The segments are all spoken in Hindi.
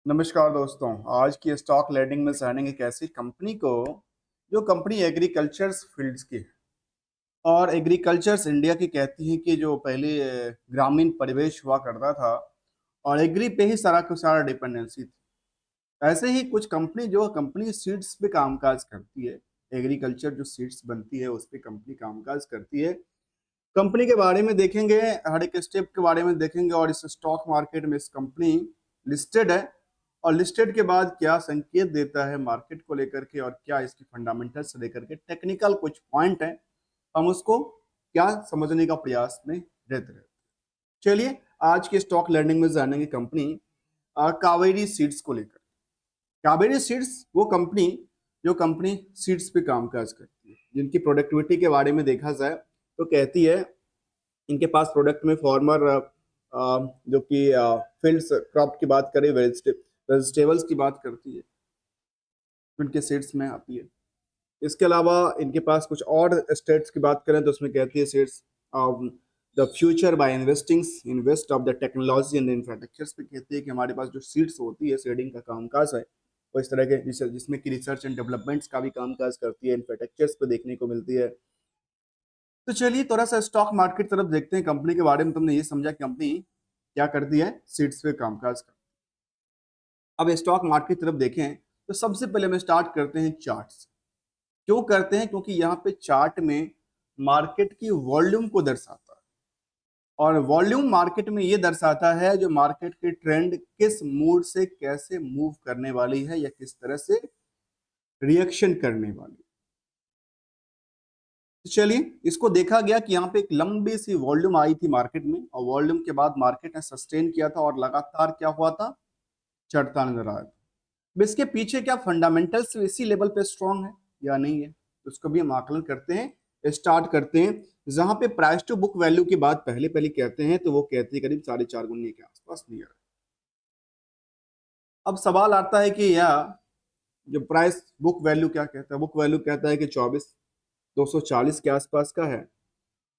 नमस्कार दोस्तों। आज की स्टॉक लैंडिंग में जानेंगे एक ऐसी कंपनी को जो कंपनी एग्रीकल्चर्स फील्ड्स की है और एग्रीकल्चर्स इंडिया की कहती है कि जो पहले ग्रामीण परिवेश हुआ करता था और एग्री पे ही सारा का सारा डिपेंडेंसी थी। ऐसे ही कुछ कंपनी जो कंपनी सीड्स पे कामकाज करती है, एग्रीकल्चर जो सीड्स बनती है उस पे कंपनी कामकाज करती है। कंपनी के बारे में देखेंगे, हर एक स्टेप के बारे में देखेंगे और इस स्टॉक मार्केट में इस कंपनी लिस्टेड है और लिस्टेड के बाद क्या संकेत देता है मार्केट को लेकर के और क्या इसकी फंडामेंटल्स लेकर के टेक्निकल कुछ पॉइंट है, हम उसको क्या समझने का प्रयास में रहते रहते। चलिए आज के स्टॉक लर्निंग में जानेंगे कंपनी कावेरी सीड्स को लेकर। कावेरी सीड्स वो कंपनी जो कंपनी सीड्स पे कामकाज करती है, जिनकी प्रोडक्टिविटी के बारे में देखा जाए तो कहती है इनके पास प्रोडक्ट में फॉर्मर जो कि फील्ड्स क्रॉप की बात करें, वेजिटेबल्स की बात करती है, इनके सीड्स में आती है। इसके अलावा इनके पास कुछ और स्टेट्स की बात करें तो उसमें कहती है seeds the future by investing invest of the technology and infrastructures पे कहती है कि हमारे पास जो सीड्स होती है, सीडिंग का कामकाज है वो इस तरह के जिसमें कि रिसर्च एंड डेवलपमेंट्स का भी कामकाज करती है, इंफ्रास्ट्रक्चर्स पे देखने को मिलती है। तो चलिए थोड़ा सा स्टॉक मार्केट तरफ देखते हैं। कंपनी के बारे में तुमने ये समझा कि कंपनी क्या करती है, सीड्स पे कामकाज करती है। अब स्टॉक मार्केट तरफ देखें तो सबसे पहले हम स्टार्ट करते हैं चार्ट से। क्यों करते हैं? क्योंकि यहाँ पे चार्ट में मार्केट की वॉल्यूम को दर्शाता है और वॉल्यूम मार्केट में ये दर्शाता है जो मार्केट की ट्रेंड किस मूड से कैसे मूव करने वाली है या किस तरह से रिएक्शन करने वाली है। तो चलिए इसको देखा गया कि यहाँ पे एक लंबी सी वॉल्यूम आई थी मार्केट में और वॉल्यूम के बाद मार्केट ने सस्टेन किया था और लगातार क्या हुआ था, चढ़ता नजर आया था। अब इसके पीछे क्या फंडामेंटल्स इसी लेवल पे स्ट्रांग है या नहीं है, तो उसको भी हम आकलन करते हैं, स्टार्ट करते हैं। जहां पे प्राइस टू बुक वैल्यू की बात पहले पहले कहते हैं तो वो कहते हैं करीब 4.5 गुने के आसपास नियर है। अब सवाल आता है कि यह जो प्राइस बुक वैल्यू क्या कहता है, बुक वैल्यू कहता है कि 24,240 के आसपास का है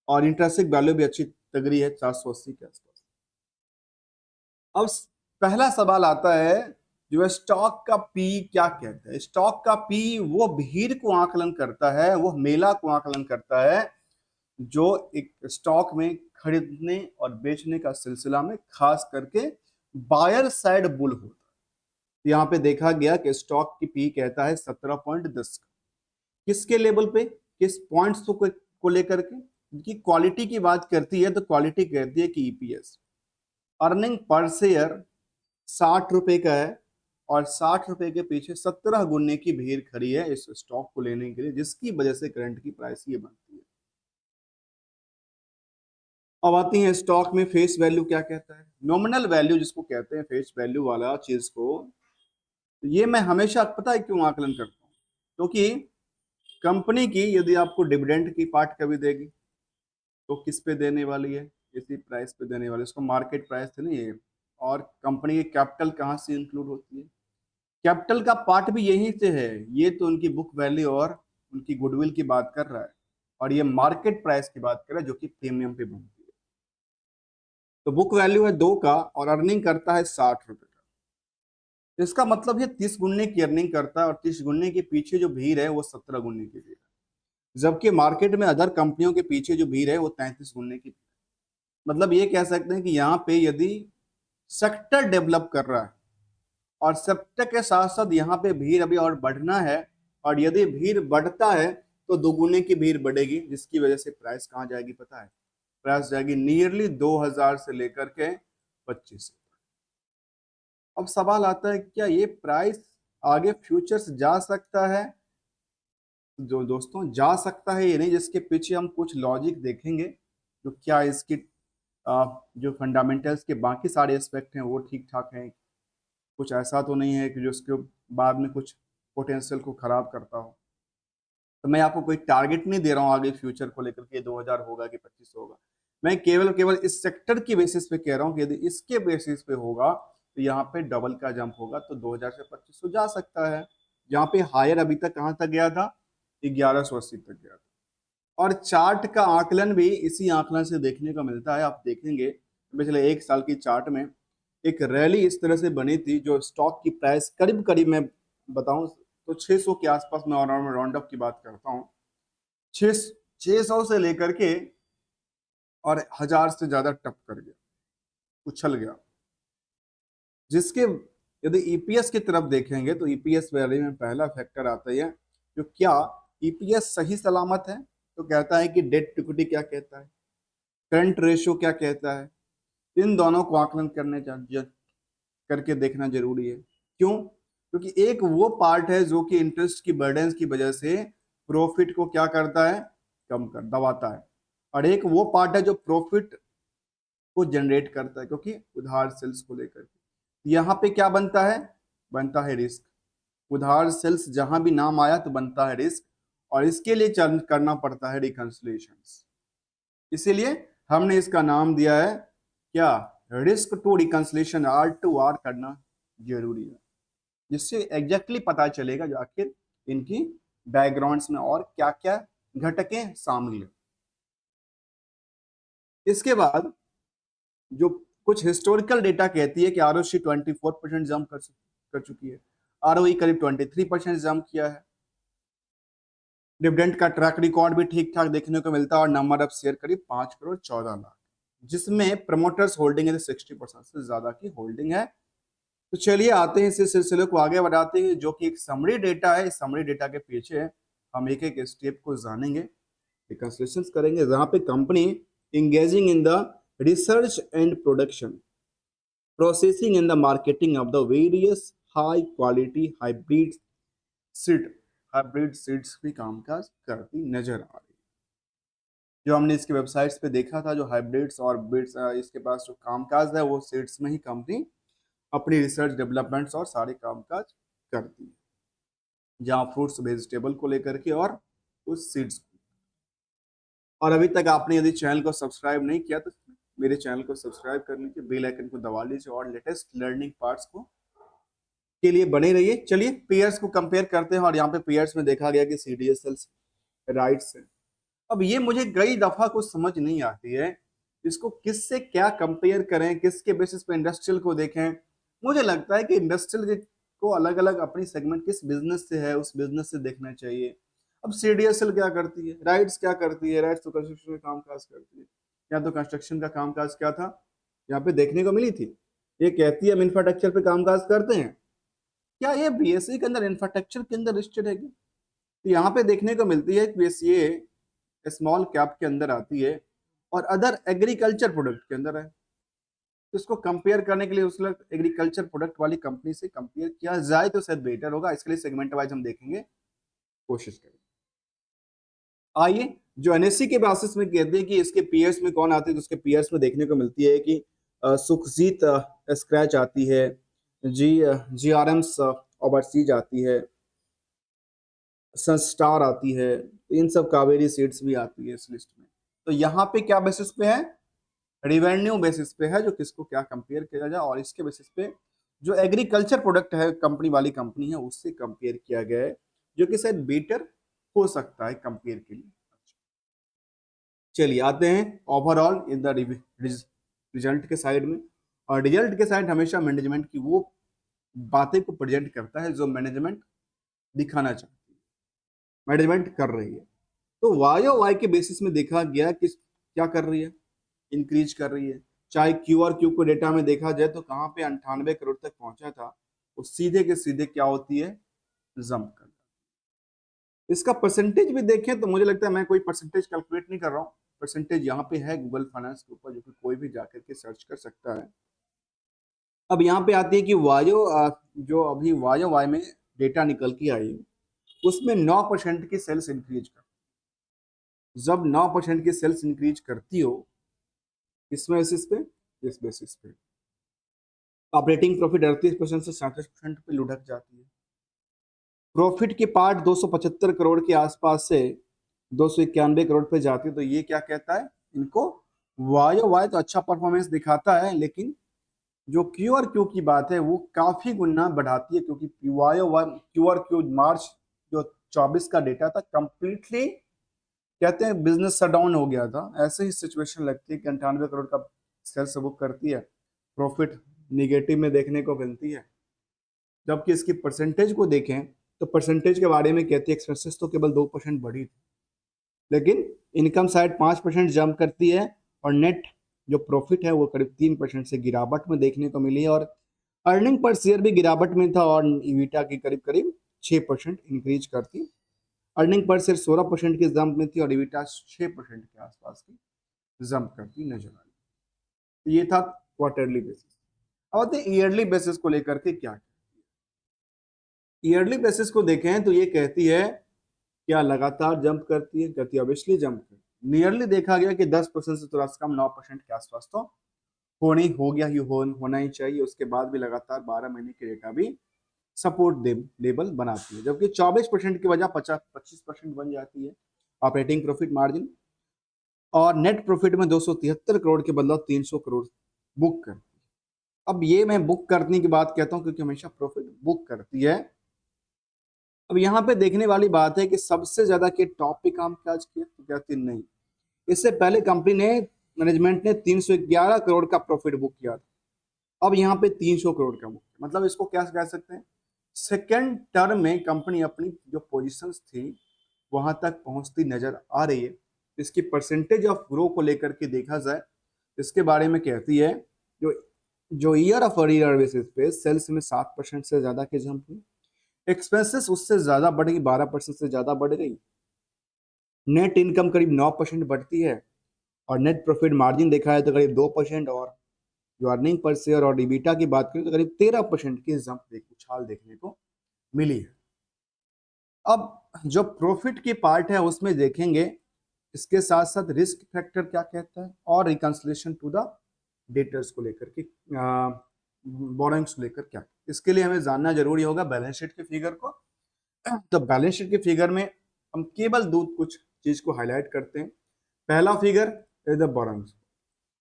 और इंटरेस्टिंग वैल्यू भी अच्छी तगड़ी है 480 के आसपास। अब पहला सवाल आता है जो है स्टॉक का पी क्या कहता है। स्टॉक का पी वो भीड़ को आकलन करता है, वो मेला को आकलन करता है जो एक स्टॉक में खरीदने और बेचने का सिलसिला में खास करके बायर साइड बुल होता है। तो यहाँ पे देखा गया कि स्टॉक की पी कहता है 17.10 का। किसके लेवल पे, किस पॉइंट्स को लेकर के, की क्वालिटी की बात करती है तो क्वालिटी कहती है कि ईपीएस अर्निंग पर शेयर 60 रुपए का है और 60 रुपए के पीछे 17 गुने की भीड़ खड़ी है इस स्टॉक को लेने के लिए, जिसकी वजह से करंट की प्राइस ये बनती है। अब आती है स्टॉक में फेस वैल्यू क्या कहता है, नॉमिनल वैल्यू जिसको कहते हैं, फेस वैल्यू वाला चीज को। तो ये मैं हमेशा पता है क्यों आकलन करता हूँ, क्योंकि कंपनी की यदि आपको डिविडेंड की पार्ट कभी देगी तो किस पे देने वाली है, इसी प्राइस पे देने वाली है, इसको मार्केट प्राइस से नहीं है। और कंपनी की कैपिटल कहाँ से इंक्लूड होती है, कैपिटल का पार्ट भी यहीं से है। ये तो उनकी बुक वैल्यू और उनकी गुडविल की बात कर रहा है और ये मार्केट प्राइस की बात कर रहा है जो कि प्रीमियम पे बनती है। तो बुक वैल्यू है 2 का और अर्निंग करता है 60 रुपए का। इसका मतलब ये 30 गुने की अर्निंग करता है और 30 गुने के पीछे जो भीड़ है वो 17 गुने की भीड़ है, जबकि मार्केट में अदर कंपनियों के पीछे जो भीड़ है वो 33 गुने की भीड़ है। मतलब ये कह सकते हैं कि यहाँ पे यदि सेक्टर डेवलप कर रहा है और सेक्टर के साथ साथ यहाँ पे भीड़ अभी और बढ़ना है और यदि भीड़ बढ़ता है तो 2 गुने की भीड़ बढ़ेगी, जिसकी वजह से प्राइस कहाँ जाएगी पता है, प्राइस जाएगी नियरली 2000 से लेकर के 25। अब सवाल आता है क्या ये प्राइस आगे फ्यूचर्स जा सकता है? जो दोस्तों जा सकता है ये नहीं, जिसके पीछे हम कुछ लॉजिक देखेंगे तो क्या इसकी जो फंडामेंटल्स के बाकी सारे एस्पेक्ट हैं वो ठीक ठाक हैं, कुछ ऐसा तो नहीं है कि जो उसके बाद में कुछ पोटेंशियल को खराब करता हो। तो मैं आपको कोई टारगेट नहीं दे रहा हूँ आगे फ्यूचर को लेकर के 2000 होगा कि 25 होगा। मैं केवल केवल इस सेक्टर की बेसिस पे कह रहा हूँ कि यदि इसके बेसिस पे होगा तो यहाँ पे डबल का जंप होगा तो 2000 से 2500 जा सकता है। यहाँ पे हायर अभी तक कहाँ तक गया था, 1180 तक गया था। और चार्ट का आकलन भी इसी आकलन से देखने को मिलता है। आप देखेंगे पिछले 1 साल की चार्ट में एक रैली इस तरह से बनी थी जो स्टॉक की प्राइस करीब करीब मैं बताऊं तो 600 के आसपास, मैं राउंड अप की बात करता हूँ, 600 से लेकर के और 1000 से ज्यादा टप कर गया, उछल गया, जिसके यदि ईपीएस की तरफ देखेंगे तो ईपीएस वैल्यू में पहला फैक्टर आता है जो क्या ईपीएस सही सलामत है, तो कहता है कि डेट टू इक्विटी क्या कहता है, करंट रेशियो क्या कहता है, इन दोनों को आकलन करके देखना जरूरी है। क्यों? क्योंकि एक वो पार्ट है जो कि इंटरेस्ट की बर्डन की वजह से प्रॉफिट को क्या करता है, कम कर दबाता है, और एक वो पार्ट है जो प्रॉफिट को जनरेट करता है, क्योंकि उधार सेल्स को लेकर यहाँ पे क्या बनता है, बनता है रिस्क। उधार सेल्स जहां भी नाम आया तो बनता है रिस्क, और इसके लिए करना पड़ता है रिकंसिलिएशन। इसीलिए हमने इसका नाम दिया है क्या, रिस्क टू रिकंसिलिएशन, R2R करना जरूरी है, जिससे एग्जैक्टली पता चलेगा जो आखिर इनकी बैकग्राउंड्स में और क्या क्या घटकें शामिल है। इसके बाद जो कुछ हिस्टोरिकल डेटा कहती है कि आरओसी 24% जंप कर चुकी है, आरओई करीब 23% जंप किया है, डिविडेंड का ट्रैक रिकॉर्ड भी ठीक ठाक देखने को मिलता है, और नंबर ऑफ शेयर करीब 5 करोड़ 14 लाख, जिसमें प्रमोटर्स होल्डिंग है 60% से ज्यादा की होल्डिंग है। तो चलिए आते हैं इस सिलसिले को आगे बढ़ाते हैं, जो कि एक समरी डेटा है। इस समरी डेटा के पीछे हम एक एक स्टेप को जानेंगे, रिकंसिलिएशंस करेंगे, जहां पे company engaging in the research and production, processing and the marketing of the various high quality hybrid seeds भी कामकाज करती नजर आ रही है। जो हमने इसके वेबसाइट्स पे देखा था, जो हाइब्रिड्स और बीड्स इसके पास जो कामकाज है वो सीड्स में ही कंपनी अपनी रिसर्च डेवलपमेंट्स और सारे कामकाज करती है, जहाँ फ्रूट्स वेजिटेबल को लेकर के और उस सीड्स को। और अभी तक आपने यदि चैनल को सब्सक्राइब नहीं किया तो मेरे चैनल को सब्सक्राइब कर लीजिए, बेल आइकन को दबा लीजिए, और लेटेस्ट लर्निंग पार्ट्स को के लिए बने रहिए। चलिए पेयर्स को कंपेयर करते हैं, और यहाँ पे पेयर्स में देखा गया कि सीडीएसएल्स राइट्स है। अब ये मुझे कई दफा कुछ समझ नहीं आती है, इसको किससे क्या कंपेयर करें, किसके बेसिस पे इंडस्ट्रियल को देखें। मुझे लगता है कि इंडस्ट्रियल को अलग अलग अपनी सेगमेंट किस बिजनेस से है उस बिजनेस से देखना चाहिए। अब सीडीएसएल क्या करती है, राइट्स क्या करती है, राइट्स तो कंस्ट्रक्शन में कामकाज करती है, या तो कंस्ट्रक्शन का कामकाज क्या था यहाँ पे देखने को मिली थी, ये कहती है हम इंफ्रास्ट्रक्चर पे कामकाज करते हैं। क्या ये बीएसई के अंदर इंफ्रास्ट्रक्चर के अंदर लिस्टेड है? तो यहाँ पे देखने को मिलती है कि ये स्मॉल कैप के अंदर आती है और अदर एग्रीकल्चर प्रोडक्ट के अंदर है। तो इसको कंपेयर करने के लिए उस एग्रीकल्चर प्रोडक्ट वाली कंपनी से कंपेयर किया जाए तो शायद बेटर होगा। इसके लिए सेगमेंट वाइज हम देखेंगे, कोशिश करें। आइए, जो एनएससी के बेसिस में कहते हैं कि इसके पीयर्स में कौन आते हैं, तो उसके पीयर्स में देखने को मिलती है कि सुखजीत स्क्रैच आती है, जीआरएम्स ओवरसीज आती है, सनस्टार आती है, इन सब कावेरी सीड्स भी आती है इस लिस्ट में। तो यहाँ पे क्या बेसिस पे है, रिवेन्यू बेसिस पे है, जो किसको क्या कंपेयर किया जाए, और इसके बेसिस पे जो एग्रीकल्चर प्रोडक्ट है कंपनी वाली कंपनी है उससे कंपेयर किया गया है, जो कि शायद बेटर हो सकता है कंपेयर के लिए। चलिए आते हैं ओवरऑल इन द रिजल्ट के साइड में। और रिजल्ट के साइड हमेशा मैनेजमेंट की वो बातें को प्रेजेंट करता है जो मैनेजमेंट दिखाना चाहती है, मैनेजमेंट कर रही है। तो वाई के बेसिस में देखा गया कि क्या कर रही है, इंक्रीज कर रही है। चाहे क्यू और क्यू को डेटा में देखा जाए तो कहाँ पे 98 करोड़ तक पहुंचा था, वो सीधे के सीधे क्या होती है, जंप कर। इसका परसेंटेज भी देखें तो मुझे लगता है, मैं कोई परसेंटेज कैलकुलेट नहीं कर रहा हूँ, परसेंटेज यहाँ पे है गूगल फाइनेंस के ऊपर, जो कि कोई भी जाकर के सर्च कर सकता है। अब यहाँ पे आती है कि जो अभी वाई में डेटा निकल के आई उसमें 9% की सेल्स इंक्रीज कर, जब 9% की सेल्स इंक्रीज करती हो किस बेसिस पे, इस बेसिस पे ऑपरेटिंग प्रॉफिट 38% से 37% पे लुढ़क जाती है। प्रॉफिट की पार्ट 275 करोड़ के आसपास से 291 करोड़ पे जाती है। तो ये क्या कहता है, इनको वाई तो अच्छा परफॉर्मेंस दिखाता है, लेकिन जो क्यू और क्यू की बात है वो काफी गुना बढ़ाती है, क्योंकि क्यू और क्यू मार्च जो 24 का डेटा था कंप्लीटली कहते हैं बिजनेस शटडाउन हो गया था। ऐसे ही सिचुएशन लगती है कि 98 करोड़ का सेल्स बुक करती है, प्रॉफिट निगेटिव में देखने को मिलती है। जबकि इसकी परसेंटेज को देखें तो परसेंटेज के बारे में कहती है एक्सपेंसेस तो केवल 2% बढ़ी थी, लेकिन इनकम साइड 5% जंप करती है और नेट जो प्रॉफिट है वो करीब 3% से गिरावट में देखने को मिली, और अर्निंग पर शेयर भी गिरावट में था और ईविटा की करीब करीब 6% इंक्रीज करती। अर्निंग पर शेयर 16% की जंप में थी और ईविटा 6% के आसपास की जंप करती नजर आई। तो ये था क्वार्टरली बेसिस। अब ईयरली बेसिस को लेकर के क्या, ईयरली बेसिस को देखें तो ये कहती है क्या लगातार जंप करती है, कहती है ऑब्वियसली जंप करती है। नियरली देखा गया कि 10% से थोड़ा सा कम 9% के आसपास तो हो गया ही होना ही चाहिए। उसके बाद भी लगातार 12 महीने की डेटा भी सपोर्ट लेवल बनाती है, जबकि 24% की वजह 25% बन जाती है ऑपरेटिंग प्रॉफिट मार्जिन, और नेट प्रॉफिट में 273 करोड़ के बदलाव 300 करोड़ बुक करती है। अब ये मैं बुक करने की बात कहता हूँ क्योंकि हमेशा प्रॉफिट बुक करती है। अब यहाँ पे देखने वाली बात है कि सबसे ज्यादा के टॉप पे काम क्या किया, तो कहती नहीं। इससे पहले कंपनी ने मैनेजमेंट ने 311 करोड़ का प्रॉफिट बुक किया था, अब यहाँ पे 300 करोड़ का बुक, मतलब इसको क्या कह सकते हैं, सेकेंड टर्म में कंपनी अपनी जो पोजीशंस थी वहां तक पहुंचती नजर आ रही है। इसकी परसेंटेज ऑफ ग्रो को लेकर के देखा जाए, इसके बारे में कहती है जो जो ईयर ऑफ ईयर बेसिस पे सेल्स में 7% से ज्यादा के जंप हुई, एक्सपेंसेस उससे ज्यादा बढ़ गई, 12% से ज्यादा बढ़ गई, नेट इनकम करीब 9% बढ़ती है, और नेट प्रॉफिट मार्जिन देखा है तो करीब 2%, और जो अर्निंग पर शेयर और ईबिटा की बात करें तो करीब 13% की जंप उछाल देखने को मिली है। अब जो प्रॉफिट की पार्ट है उसमें देखेंगे, इसके साथ साथ रिस्क फैक्टर क्या कहता है और रिकंसिलिएशन टू द डेटर्स को लेकर के, बोरोइंग्स को लेकर क्या, इसके लिए हमें जानना जरूरी होगा बैलेंस शीट के फिगर को। तो बैलेंस शीट के फिगर में हम केवल दो कुछ चीज को हाईलाइट करते हैं। पहला फिगर इज द बोरोइंग्स।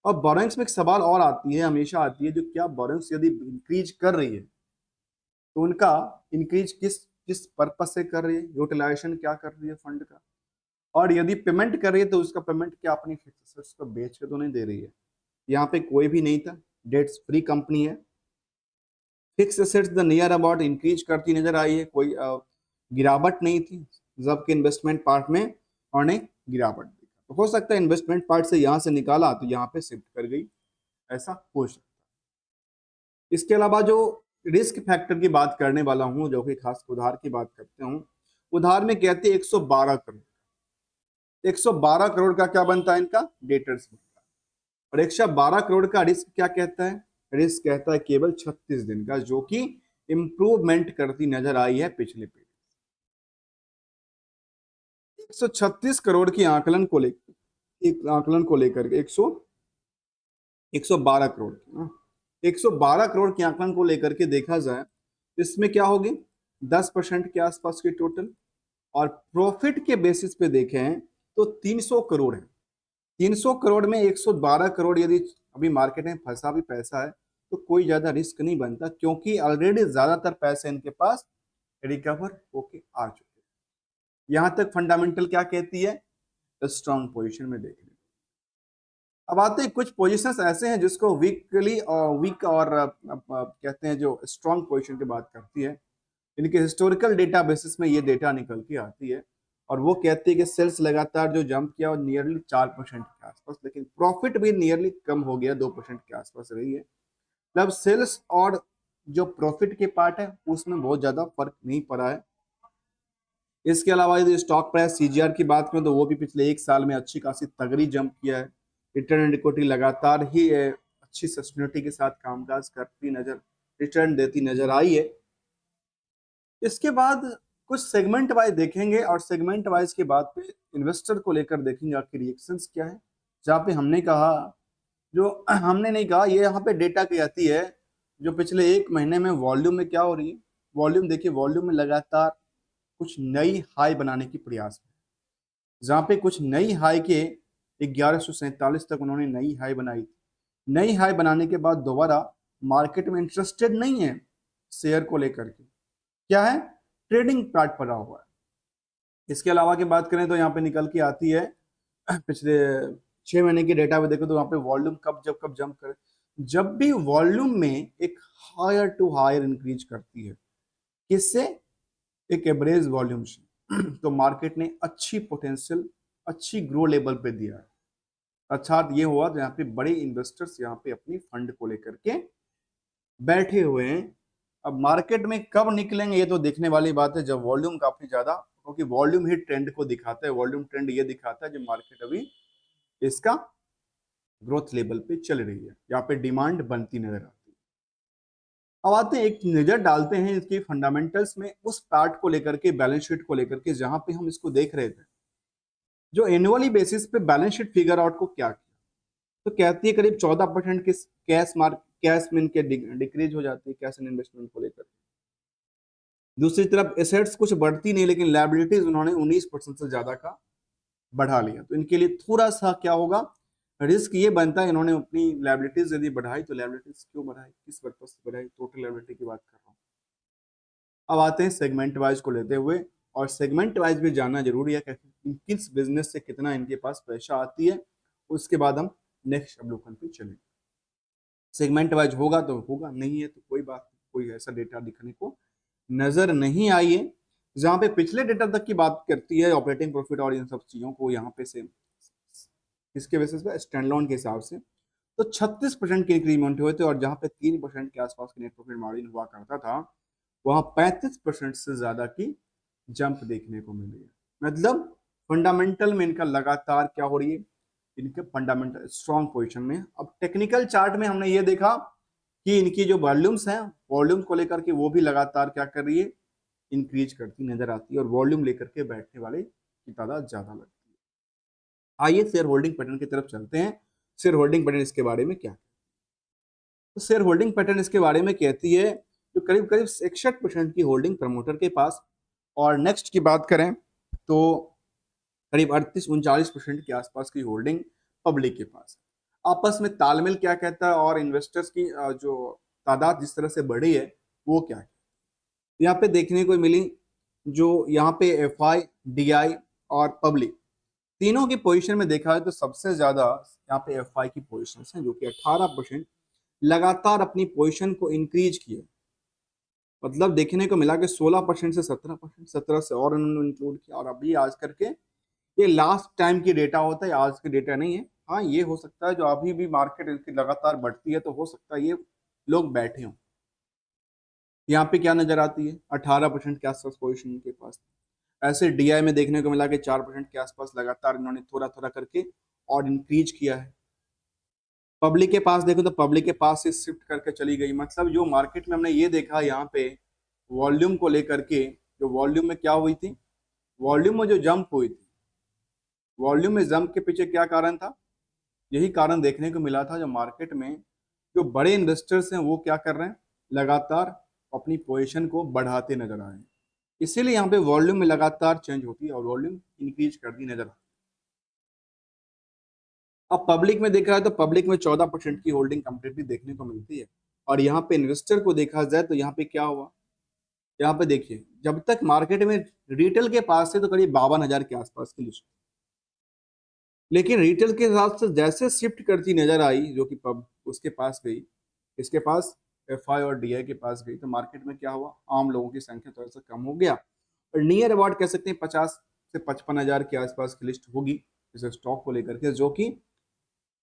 और बोरोइंग्स में एक सवाल और आती है, हमेशा आती है, जो क्या बोरोइंग्स यदि इंक्रीज कर रही है तो उनका इंक्रीज किस किस पर्पज से कर रही है, यूटिलाइजेशन क्या कर रही है फंड का, और यदि पेमेंट कर रही है तो उसका पेमेंट क्या अपनी फिक्स एसेट्स को बेच के तो नहीं दे रही है। यहाँ पे कोई भी नहीं था, डेट्स फ्री कंपनी है, fix assets the near about increase करती नजर आई है, कोई गिरावट नहीं थी, जबकि इन्वेस्टमेंट पार्ट में उन्होंने गिरावट देखा। तो हो सकता है इन्वेस्टमेंट पार्ट से यहाँ से निकाला तो यहाँ पे शिफ्ट कर गई, ऐसा हो सकता है। इसके अलावा जो रिस्क फैक्टर की बात करने वाला हूँ, जो कि खास उधार की बात करते हूँ, उधार में कहते हैं 112 करोड़, 112 करोड़ का क्या बनता है इनका, डेटर्स बनता है। और 112 करोड़ का रिस्क क्या कहता है, रिस्क कहता है केवल 36 दिन का, जो कि इंप्रूवमेंट करती नजर आई है पिछले पीरियड। 136 करोड़ की आकलन को लेकर, एक आकलन को लेकर के 112 करोड़ की, 112 करोड़ के आकलन को लेकर के देखा जाए, इसमें क्या होगी 10% के आसपास की टोटल, और प्रॉफिट के बेसिस पे देखें तो 300 करोड़ है। 300 करोड़ में 112 करोड़ यदि अभी मार्केट में फंसा भी पैसा है तो कोई ज्यादा रिस्क नहीं बनता, क्योंकि ऑलरेडी ज्यादातर पैसे इनके पास रिकवर होके आ चुके हैं। यहां तक फंडामेंटल क्या कहती है, स्ट्रॉन्ग पोजीशन में देखने। अब आते हैं कुछ पोजीशंस ऐसे हैं जिसको वीकली और वीक और कहते हैं, जो स्ट्रॉन्ग पोजीशन की बात करती है, इनके हिस्टोरिकल डेटा बेसिस में ये डेटा निकल के आती है, और वो कहती है कि सेल्स लगातार जो जंप किया वो नियरली 4% के आसपास, लेकिन प्रॉफिट भी नियरली कम हो गया, 2% के आसपास रही है। मतलब सेल्स और जो प्रॉफिट के पार्ट है उसमें बहुत ज्यादा फर्क नहीं पड़ा है। इसके अलावा यदि स्टॉक प्राइस सीजीआर की बात करें तो वो भी पिछले एक साल में अच्छी खासी तगड़ी जंप किया है। रिटर्न ऑन इक्विटी लगातार ही अच्छी सस्टेनिटी के साथ कामकाज करती नजर, रिटर्न देती नजर आई है। इसके बाद कुछ सेगमेंट वाइज देखेंगे, और सेगमेंट वाइज के बाद पे इन्वेस्टर को लेकर देखेंगे आपके रिएक्शंस क्या है। जहाँ पे हमने कहा, जो हमने नहीं कहा, ये यहाँ पे डेटा की आती है जो पिछले एक महीने में वॉल्यूम में क्या हो रही है। वॉल्यूम देखिए, वॉल्यूम में लगातार कुछ नई हाई बनाने की प्रयास है, जहाँ पे कुछ नई हाई के 1147 तक उन्होंने नई हाई बनाई थी। नई हाई बनाने के बाद दोबारा मार्केट में इंटरेस्टेड नहीं है शेयर को लेकर के, क्या है, ट्रेडिंग पार्ट पड़ा हुआ है। इसके अलावा की बात करें तो यहाँ पे निकल के आती है पिछले 6 महीने की डेटा में देखो तो यहाँ पे वॉल्यूम कब जंप करे, जब भी वॉल्यूम में एक हायर टू हायर इंक्रीज करती है, किससे? एक एवरेज वॉल्यूम से, तो मार्केट ने अच्छी पोटेंशियल, अच्छी ग्रो लेवल पे दिया है। अर्थात ये हुआ जहाँ पे बड़े इन्वेस्टर्स यहाँ पे अपनी फंड को लेकर के बैठे हुए हैं। अब मार्केट में कब निकलेंगे ये तो देखने वाली बात है, जब वॉल्यूम काफी ज्यादा, क्योंकि वॉल्यूम ही ट्रेंड को दिखाता है। वॉल्यूम ट्रेंड ये दिखाता है जब मार्केट अभी इसका ग्रोथ लेवल पे चल रही है, यहाँ पे डिमांड बनती नजर आती है। अब आते हैं, एक नजर डालते हैं इसकी फंडामेंटल्स में, उस पार्ट को लेकर के, बैलेंस शीट को लेकर के, जहां पे हम इसको देख रहे थे, जो एनुअली बेसिस पे बैलेंस शीट फिगर आउट को क्या किया। तो कहती है करीब 14% की कैश में इनके डिक्रीज हो जाती है, कैश एंड इन्वेस्टमेंट को लेकर। दूसरी तरफ एसेट्स कुछ बढ़ती नहीं, लेकिन लायबिलिटीज उन्होंने 19% से ज्यादा का बढ़ा लिया। तो इनके लिए थोड़ा सा क्या होगा, रिस्क ये बनता है, इन्होंने अपनी लायबिलिटीज यदि बढ़ाई तो लायबिलिटीज क्यों बढ़ाई, किस पर्पज से बढ़ाई, टोटल लायबिलिटी की बात कर रहा हूँ। अब आते हैं सेगमेंट वाइज को लेते हुए, और सेगमेंट वाइज भी जानना जरूरी है कि किस बिजनेस से कितना इनके पास पैसा आती है। उसके बाद हम नेक्स्ट अवलोकन पे चलेंगे। सेगमेंट वाइज होगा तो होगा, नहीं है तो कोई बात नहीं, कोई ऐसा डेटा दिखने को नजर नहीं आई है। जहां पे पिछले डेटा तक की बात करती है, ऑपरेटिंग प्रॉफिट और इन सब चीजों को यहाँ पे से किसके बेसिस पे, स्टैंडअलोन के हिसाब से, तो 36% के इंक्रीमेंट हुए थे, और जहां पे 3% के आसपास की नेट प्रॉफिट मार्जिन हुआ करता था, वहां 35% से ज्यादा की जंप देखने को मिली है। मतलब फंडामेंटल में इनका लगातार क्या हो रही है, इनके फंडामेंटल स्ट्रॉन्ग पोजीशन में। अब टेक्निकल चार्ट में हमने ये देखा कि इनकी जो वॉल्यूम्स हैं, वॉल्यूम को लेकर के वो भी लगातार क्या कर रही है, इंक्रीज करती नजर आती है, और वॉल्यूम लेकर के बैठने वाले की तादाद ज्यादा लगती है। आइए शेयर होल्डिंग पैटर्न की तरफ चलते हैं। शेयर होल्डिंग पैटर्न इसके बारे में क्या, तो शेयर होल्डिंग पैटर्न इसके बारे में कहती है, जो करीब करीब 61% की होल्डिंग प्रमोटर के पास, और नेक्स्ट की बात करें तो करीब 38-39% के आसपास की होल्डिंग पब्लिक के पास। आपस में तालमेल क्या कहता है, और इन्वेस्टर्स की जो तादाद जिस तरह से बढ़ी है वो क्या है, यहाँ पे देखने को मिली। जो यहाँ पे एफआई, डीआई और पब्लिक तीनों की पोजीशन में देखा है तो सबसे ज्यादा यहाँ पे एफआई की पोजीशन है, जो कि 18% लगातार अपनी पोजीशन को इंक्रीज किए। मतलब देखने को मिला कि 16% से 17%, 17 से और उन्होंने इंक्लूड किया, और अभी आज करके ये लास्ट टाइम की डेटा होता है, आज की डेटा नहीं है। हाँ, ये हो सकता है जो अभी भी मार्केट इनकी लगातार बढ़ती है तो हो सकता है ये लोग बैठे हों। यहाँ पे क्या नजर आती है, 18% के आसपास पोजीशन इनके पास। ऐसे डीआई में देखने को मिला कि 4% के आसपास लगातार इन्होंने थोड़ा थोड़ा करके और इंक्रीज किया है। पब्लिक के पास देखो तो पब्लिक के पास से शिफ्ट करके चली गई। मतलब जो मार्केट में हमने ये देखा यहाँ पे वॉल्यूम को लेकर के, जो वॉल्यूम में क्या हुई थी, वॉल्यूम में जो जंप हुई थी, वॉल्यूम में जंप के पीछे क्या कारण था, यही कारण देखने को मिला था, जो मार्केट में जो बड़े इन्वेस्टर्स हैं वो क्या कर रहे हैं, लगातार अपनी पोजीशन को बढ़ाते नजर आए हैं। इसीलिए यहाँ पे वॉल्यूम में लगातार चेंज होती है और वॉल्यूम इंक्रीज करती नजर आती है। अब पब्लिक में देखा है तो पब्लिक में 14% की होल्डिंग कंप्लीटली देखने को मिलती है। और यहाँ पे इन्वेस्टर को देखा जाए तो यहाँ पे क्या हुआ, यहाँ पे देखिए, जब तक मार्केट में रिटेल के पास से तो करीब 52,000 के आसपास की लिस्ट, लेकिन रिटेल के साथ से जैसे शिफ्ट करती नजर आई, जो कि पब उसके पास गई, इसके पास एफआई और डीआई के पास गई, तो मार्केट में क्या हुआ, आम लोगों की संख्या थोड़ा सा कम हो गया। और नियर अबाउट कह सकते हैं 50 से 55,000 के आसपास की लिस्ट होगी इस स्टॉक को लेकर के, जो कि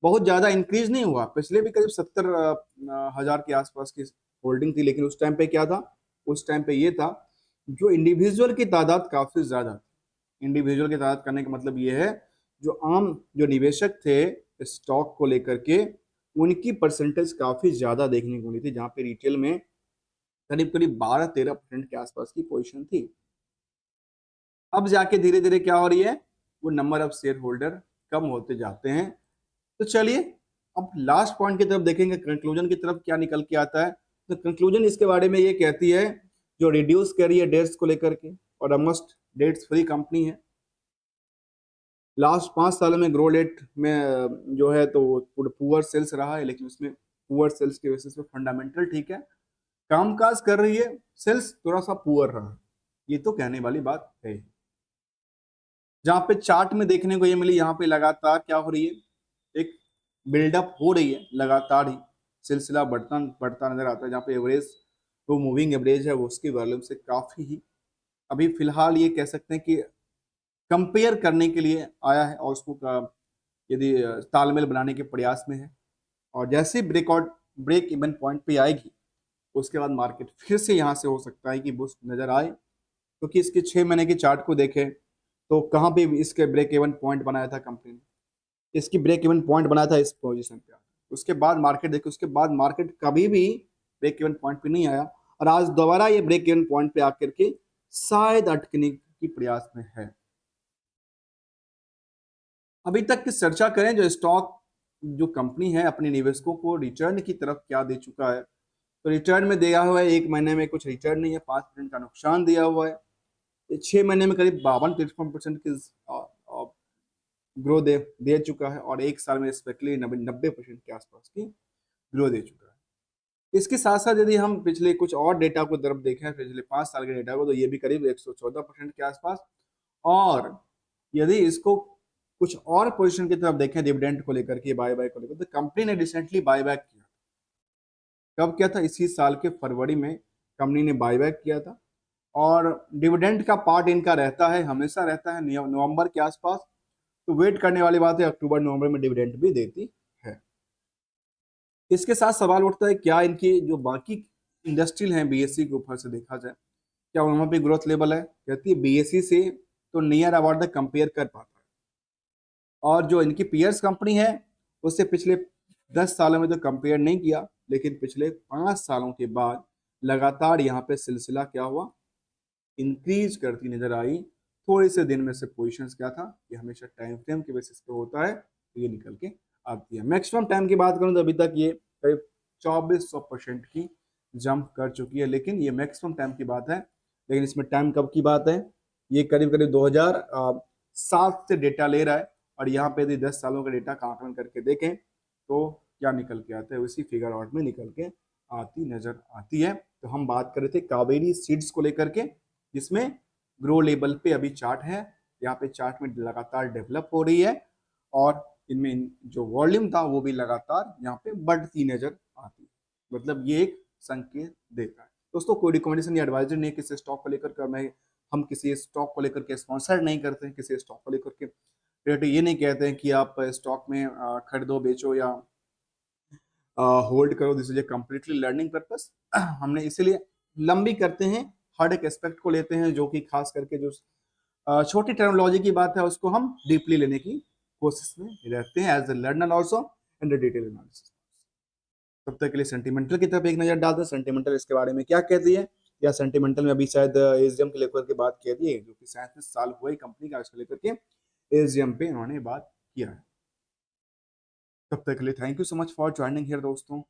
बहुत ज्यादा इंक्रीज नहीं हुआ। पिछले भी करीब 70,000 के आसपास की होल्डिंग थी, लेकिन उस टाइम पे क्या था, उस टाइम पे ये था जो इंडिविजुअल की तादाद काफी ज्यादा थी। इंडिविजुअल की तादाद करने का मतलब ये है, जो आम जो निवेशक थे स्टॉक को लेकर के, उनकी परसेंटेज काफी ज्यादा देखने को मिली थी, जहां पे रिटेल में करीब करीब 12-13% के आसपास की पोजीशन थी। अब जाके धीरे धीरे क्या हो रही है, वो नंबर ऑफ शेयर होल्डर कम होते जाते हैं। तो चलिए अब लास्ट पॉइंट की तरफ देखेंगे, कंक्लूजन की तरफ क्या निकल के आता है। तो कंक्लूजन इसके बारे में ये कहती है, जो रिड्यूस कर रही है डेट्स को लेकर के, और ऑलमोस्ट डेट्स फ्री कंपनी है। लास्ट 5 साल में ग्रो रेट में जो है तो पुअर सेल्स रहा है, लेकिन उसमें पुअर सेल्स के बेसिस पे फंडामेंटल ठीक है, कामकाज कर रही है, सेल्स थोड़ा सा पुअर रहा, ये तो कहने वाली बात है। जहां पे चार्ट में देखने को ये मिली, यहाँ पे लगातार क्या हो रही है, एक बिल्डअप हो रही है लगातार ही, सिलसिला बढ़ता बढ़ता नजर आता है, जहाँ पे एवरेज जो मूविंग एवरेज है वो उसकी वॉल्यूम से काफी ही अभी फिलहाल ये कह सकते हैं कि कंपेयर करने के लिए आया है और उसको यदि तालमेल बनाने के प्रयास में है। और जैसे ब्रेक इवन पॉइंट पे आएगी उसके बाद मार्केट फिर से यहाँ से हो सकता है कि बूस्ट नजर आए, क्योंकि इसके 6 महीने के चार्ट को देखें तो कहाँ पे इसके ब्रेक इवन पॉइंट बनाया था कंपनी ने, इसकी ब्रेक इवन पॉइंट बनाया था इस पोजीशन पे। उसके बाद मार्केट देखिए, उसके बाद मार्केट कभी भी ब्रेक इवन पॉइंट पे नहीं आया और आज दोबारा ये ब्रेक इवन पॉइंट पे आकर के शायद अटकने की प्रयास में है। अभी तक की चर्चा करें जो स्टॉक जो कंपनी है अपने निवेशकों को रिटर्न की तरफ क्या दे चुका है, तो रिटर्न में दिया हुआ है 1 महीने में कुछ रिटर्न नहीं है, 5% का नुकसान दिया हुआ है। 6 महीने में करीब 52% की ग्रो दे चुका है और 1 साल में स्पेशली 90% के आसपास की ग्रो दे चुका है। इसके साथ साथ यदि हम पिछले कुछ और डेटा को तरफ देखें, पिछले 5 साल के डेटा को, तो ये भी करीब 114% के आसपास। और यदि इसको कुछ और पोजीशन की तरफ देखें डिविडेंड को लेकर के, बाय बाय को लेकर, तो कंपनी ने रिसेंटली बायबैक किया। कब किया था? इसी साल के फरवरी में कंपनी ने बायबैक किया था। और डिविडेंड का पार्ट इनका रहता है, हमेशा रहता है नवंबर के आसपास, तो वेट करने वाली बात है, अक्टूबर नवंबर में डिविडेंड भी देती है। इसके साथ सवाल उठता है क्या इनकी जो बाकी इंडस्ट्रियल हैं बीएससी के ऊपर से देखा जाए, क्या वहां पे ग्रोथ लेवल है? कहती है बीएससी से तो नियर अबाउट द कंपेयर कर पाता है, और जो इनकी पीयर्स कंपनी है उससे पिछले 10 सालों में तो कंपेयर नहीं किया, लेकिन पिछले 5 सालों के बाद लगातार यहाँ पे सिलसिला क्या हुआ, इंक्रीज करती नजर आई। थोड़े से दिन में से पोजीशंस क्या था, ये हमेशा टाइम फ्रेम के बेसिस पे होता है, तो ये निकल के आती है। मैक्सिमम टाइम की बात करूं तो अभी तक ये करीब 2400% की जंप कर चुकी है, लेकिन ये मैक्सिमम टाइम की बात है। लेकिन इसमें टाइम कब की बात है, ये करीब करीब 2007 से डेटा ले रहा है, और यहाँ पे यदि 10 सालों का डेटा का आकलन करके देखें तो क्या निकल के आता है, उसी फिगर आउट में निकल के आती नजर आती है। तो हम बात कर रहे थे कावेरी सीड्स को लेकर के, जिसमें ग्रो लेवल पे अभी चार्ट है, यहाँ पे चार्ट में लगातार डेवलप हो रही है, और इनमें जो वॉल्यूम था वो भी लगातार यहाँ पे बढ़ती नजर आती है। मतलब ये एक संकेत देता है। दोस्तों कोई रिकमेंडेशन या एडवाइजर नहीं किसी स्टॉक को लेकर के, हम किसी स्टॉक को लेकर के स्पॉन्सर नहीं करते हैं, किसी स्टॉक को लेकर के ये नहीं कहते हैं कि आप स्टॉक में खरीदो बेचो या होल्ड करो, this is a completely learning purpose. हमने इसीलिए लंबी करते हैं, हर एक एस्पेक्ट को लेते हैं, जो कि खास करके जो छोटी टर्मिनोलॉजी की बात है उसको हम डीपली लेने की कोशिश में रहते हैं, as a learner also and detail analysis. तब तक के लिए सेंटिमेंटल की तरफ एक नजर डालते हैं, सेंटिमेंटल इसके बारे में क्या कहती है, या सेंटिमेंटल में अभी शायद एसडीएम के लेकर के बात कह दी है, जो कि 37 साल हुए कंपनी का, इसको लेकर के एसडीएम पे इन्होंने बात किया है। तब तक के लिए thank you so much for joining here दोस्तों।